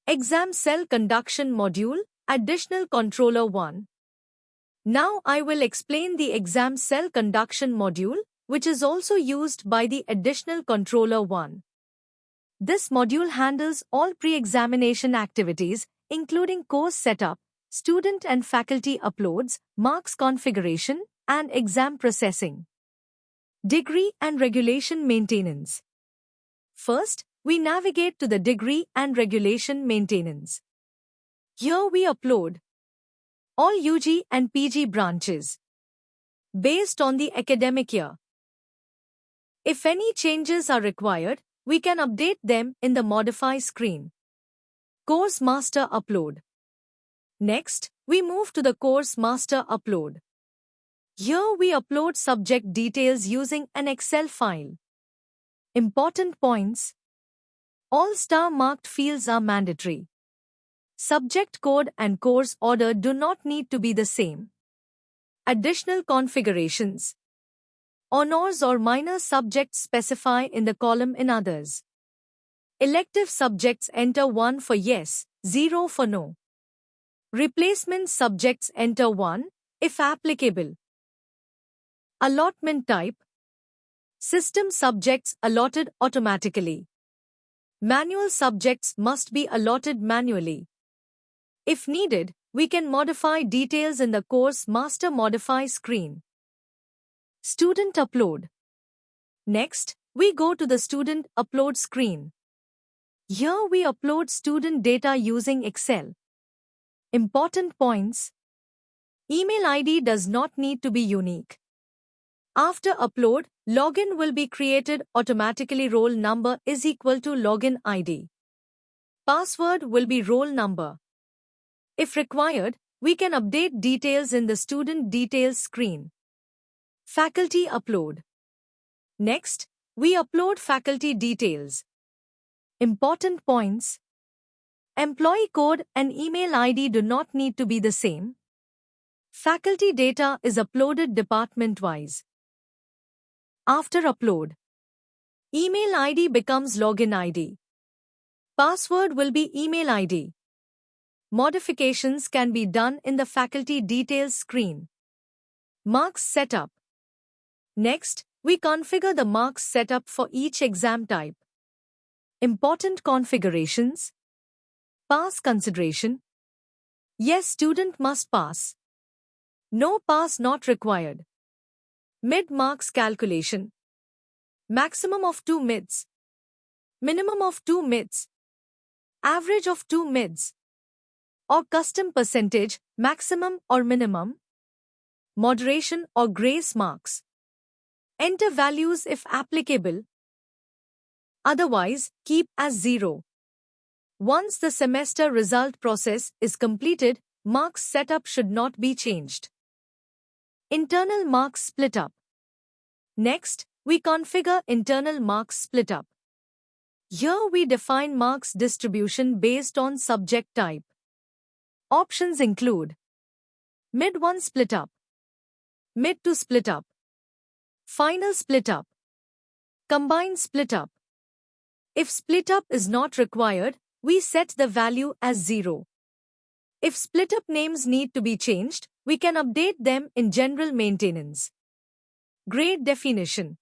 Exam Cell Conduction Module, Additional Controller 1. Now I will explain the Exam Cell Conduction Module, which is also used by the Additional Controller 1. This module handles all pre-examination activities, including course setup, student and faculty uploads, marks configuration, and exam processing. Degree and regulation maintenance. First, we navigate to the degree and regulation maintenance. Here we upload all UG and PG branches based on the academic year. If any changes are required, we can update them in the Modify screen. Course Master Upload. Next, we move to the Course Master Upload. Here we upload subject details using an Excel file. Important points. All star-marked fields are mandatory. Subject code and course order do not need to be the same. Additional configurations. Honors or minor subjects specify in the column in others. Elective subjects enter 1 for yes, 0 for no. Replacement subjects enter 1, if applicable. Allotment type. System subjects allotted automatically. Manual subjects must be allotted manually. If needed, we can modify details in the Course Master Modify screen. Student Upload. Next, we go to the Student Upload screen. Here we upload student data using Excel. Important points. Email ID does not need to be unique. After upload, login will be created automatically. Roll number is equal to login ID. Password will be roll number. If required, we can update details in the Student Details screen. Faculty Upload. Next, we upload faculty details. Important points. Employee code and email ID do not need to be the same. Faculty data is uploaded department-wise. After upload, email ID becomes login ID. Password will be email ID. Modifications can be done in the Faculty Details screen. Marks Setup. Next, we configure the marks setup for each exam type. Important configurations. Pass consideration. Yes, student must pass. No pass not required. Mid-marks calculation. Maximum of 2 mids. Minimum of 2 mids. Average of 2 mids. Or custom percentage, maximum or minimum. Moderation or grace marks. Enter values if applicable. Otherwise, keep as 0. Once the semester result process is completed, marks setup should not be changed. Internal marks split up. Next, we configure internal marks split up. Here we define marks distribution based on subject type. Options include Mid-1 split up, Mid-2 split up, Final split up, Combined split up. If split up is not required, we set the value as 0. If split up names need to be changed, we can update them in general maintenance. Grade definition.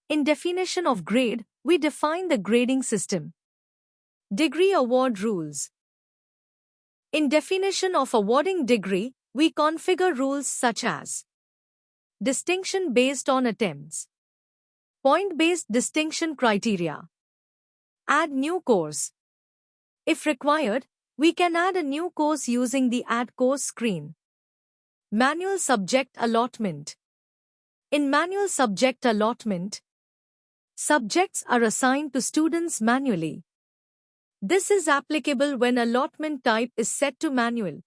In definition of grade, we define the grading system. Degree award rules. In definition of awarding degree, we configure rules such as distinction based on attempts, point-based distinction criteria, add new course. If required, we can add a new course using the Add Course screen. Manual subject allotment. In manual subject allotment, subjects are assigned to students manually. This is applicable when allotment type is set to manual.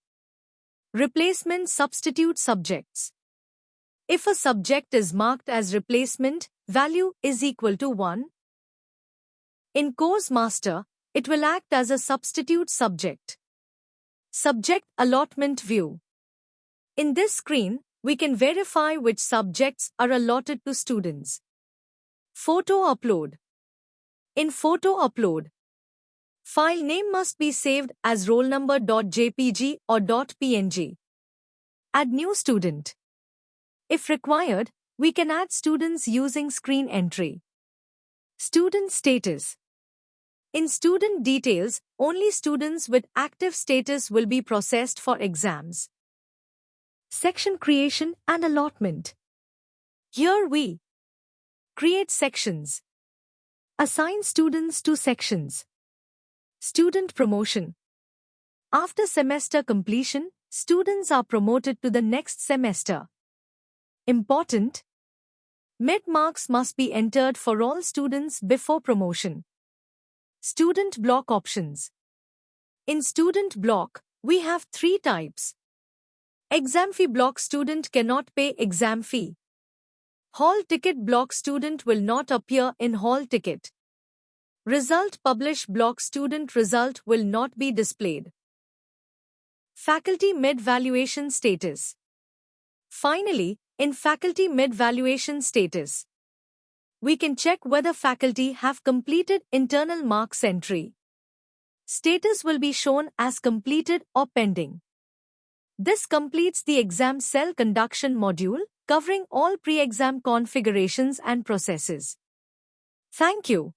Replacement substitute subjects. If a subject is marked as replacement, value is equal to 1. In Course Master, it will act as a substitute subject. Subject allotment view. In this screen, we can verify which subjects are allotted to students. Photo upload. In photo upload, File name must be saved as rollnumber.jpg or .png. Add new student. If required, we can add students using screen entry. Student status. In student details, only students with active status will be processed for exams. Section creation and allotment. Here we create sections. Assign students to sections. Student promotion. After semester completion, students are promoted to the next semester. Important. Mid-marks must be entered for all students before promotion. Student block options. In student block, we have 3 types. Exam fee block student cannot pay exam fee. Hall ticket block student will not appear in hall ticket. Result publish block student result will not be displayed. Faculty mid-valuation status. Finally, in faculty mid-valuation status, we can check whether faculty have completed internal marks entry. Status will be shown as completed or pending. This completes the exam cell conduction module, covering all pre-exam configurations and processes. Thank you.